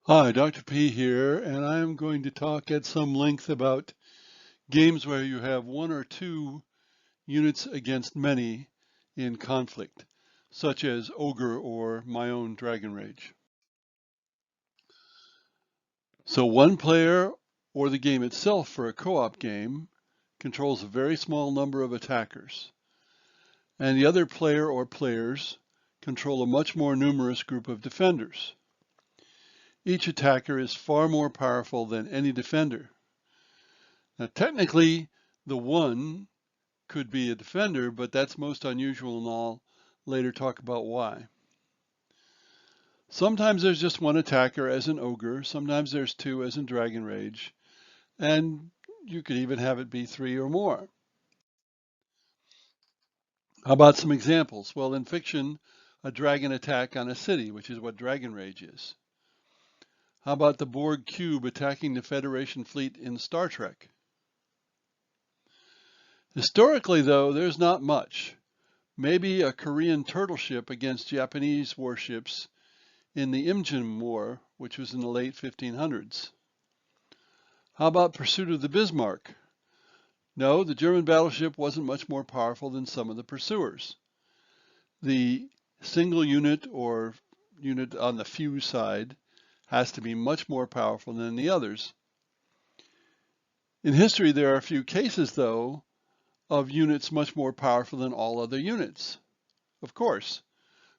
Hi, Dr. P here, and I'm going to talk at some length about games where you have one or two units against many in conflict, such as Ogre or my own Dragon Rage. So one player or the game itself for a co-op game controls a very small number of attackers, and the other player or players control a much more numerous group of defenders. Each attacker is far more powerful than any defender. Now, technically, the one could be a defender, but that's most unusual, and I'll later talk about why. Sometimes there's just one attacker as an Ogre, sometimes there's two as in Dragon Rage, and you could even have it be three or more. How about some examples? Well, in fiction, a dragon attack on a city, which is what Dragon Rage is. How about the Borg Cube attacking the Federation fleet in Star Trek? Historically, though, there's not much. Maybe a Korean turtle ship against Japanese warships in the Imjim War, which was in the late 1500s. How about pursuit of the Bismarck? No, the German battleship wasn't much more powerful than some of the pursuers. The single unit or unit on the few side has to be much more powerful than the others. In history, there are a few cases, though, of units much more powerful than all other units. Of course,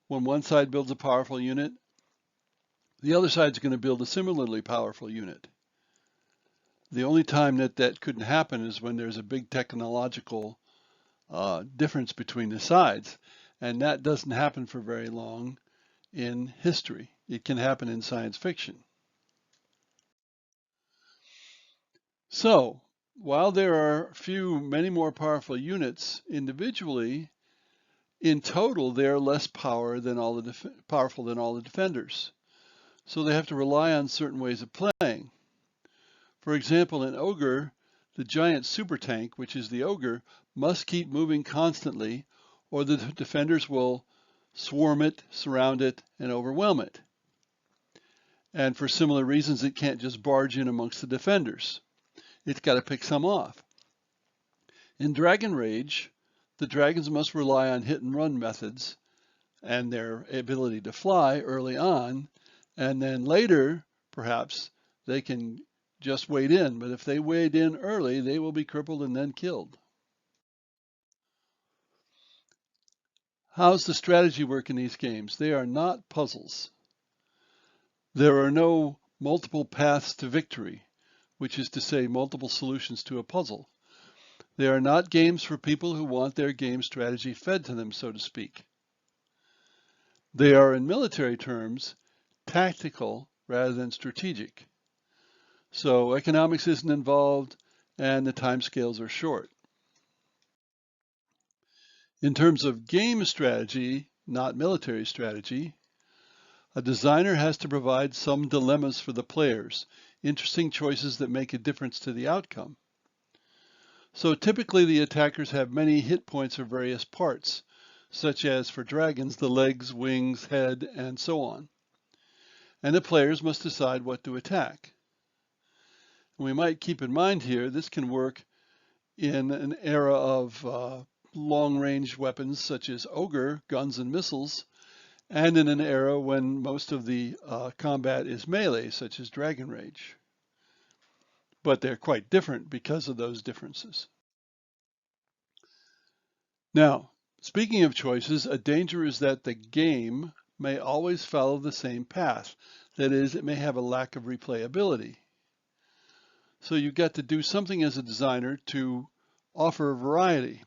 when one side builds a powerful unit, the other side's going to build a similarly powerful unit. The only time that couldn't happen is when there's a big technological difference between the sides. And that doesn't happen for very long in history. It can happen in science fiction. So, while there are many more powerful units individually, in total, they are less powerful than all the defenders. So they have to rely on certain ways of playing. For example, in Ogre, the giant super tank, which is the Ogre, must keep moving constantly, or the defenders will swarm it, surround it, and overwhelm it. And for similar reasons, it can't just barge in amongst the defenders. It's got to pick some off. In Dragon Rage, the dragons must rely on hit and run methods and their ability to fly early on, and then later, perhaps, they can just wade in. But if they wade in early, they will be crippled and then killed. How's the strategy work in these games? They are not puzzles. There are no multiple paths to victory, which is to say multiple solutions to a puzzle. They are not games for people who want their game strategy fed to them, so to speak. They are, in military terms, tactical rather than strategic. So economics isn't involved and the timescales are short. In terms of game strategy, not military strategy, a designer has to provide some dilemmas for the players, interesting choices that make a difference to the outcome. So typically the attackers have many hit points of various parts, such as for dragons, the legs, wings, head, and so on. And the players must decide what to attack. And we might keep in mind here, this can work in an era of long-range weapons such as Ogre, guns and missiles, and in an era when most of the combat is melee, such as Dragon Rage. But they're quite different because of those differences. Now, speaking of choices, a danger is that the game may always follow the same path. That is, it may have a lack of replayability. So you've got to do something as a designer to offer variety.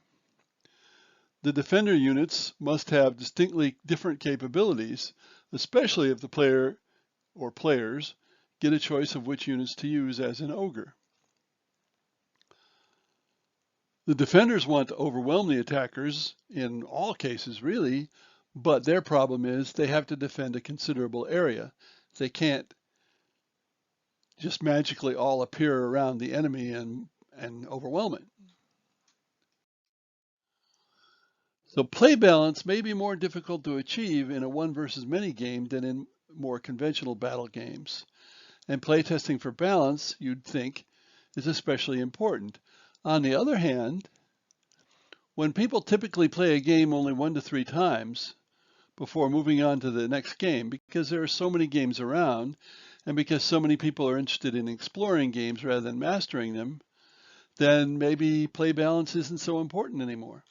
The defender units must have distinctly different capabilities, especially if the player or players get a choice of which units to use as an Ogre. The defenders want to overwhelm the attackers in all cases, really, but their problem is they have to defend a considerable area. They can't just magically all appear around the enemy and overwhelm it. So play balance may be more difficult to achieve in a one versus many game than in more conventional battle games. And playtesting for balance, you'd think, is especially important. On the other hand, when people typically play a game only 1 to 3 times before moving on to the next game, because there are so many games around, and because so many people are interested in exploring games rather than mastering them, then maybe play balance isn't so important anymore.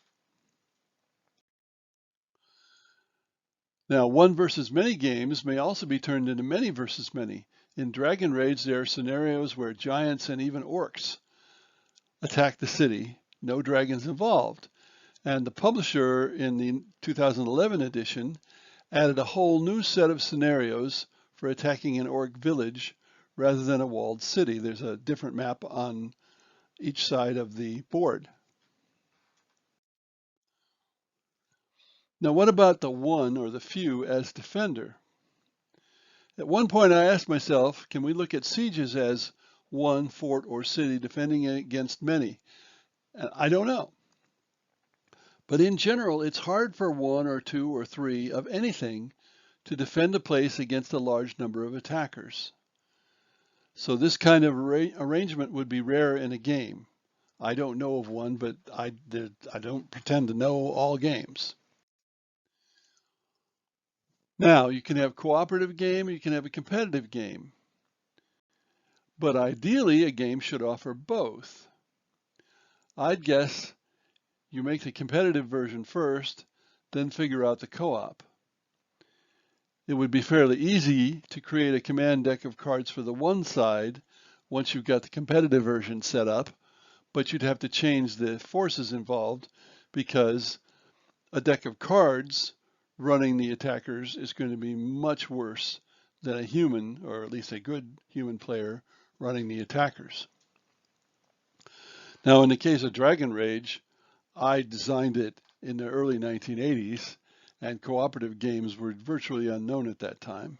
Now, one versus many games may also be turned into many versus many. In Dragon Rage, there are scenarios where giants and even orcs attack the city, no dragons involved. And the publisher in the 2011 edition added a whole new set of scenarios for attacking an orc village rather than a walled city. There's a different map on each side of the board. Now, what about the one or the few as defender? At one point I asked myself, can we look at sieges as one fort or city defending against many? And I don't know. But in general, it's hard for 1 or 2 or 3 of anything to defend a place against a large number of attackers. So this kind of arrangement would be rare in a game. I don't know of one, but I don't pretend to know all games. Now, you can have a cooperative game, you can have a competitive game. But ideally, a game should offer both. I'd guess you make the competitive version first, then figure out the co-op. It would be fairly easy to create a command deck of cards for the one side once you've got the competitive version set up, but you'd have to change the forces involved because a deck of cards running the attackers is going to be much worse than a human, or at least a good human player, running the attackers. Now, in the case of Dragon Rage, I designed it in the early 1980s, and cooperative games were virtually unknown at that time,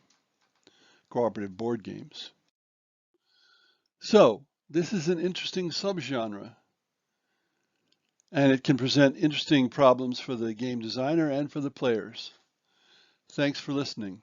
cooperative board games. So, this is an interesting subgenre, and it can present interesting problems for the game designer and for the players. Thanks for listening.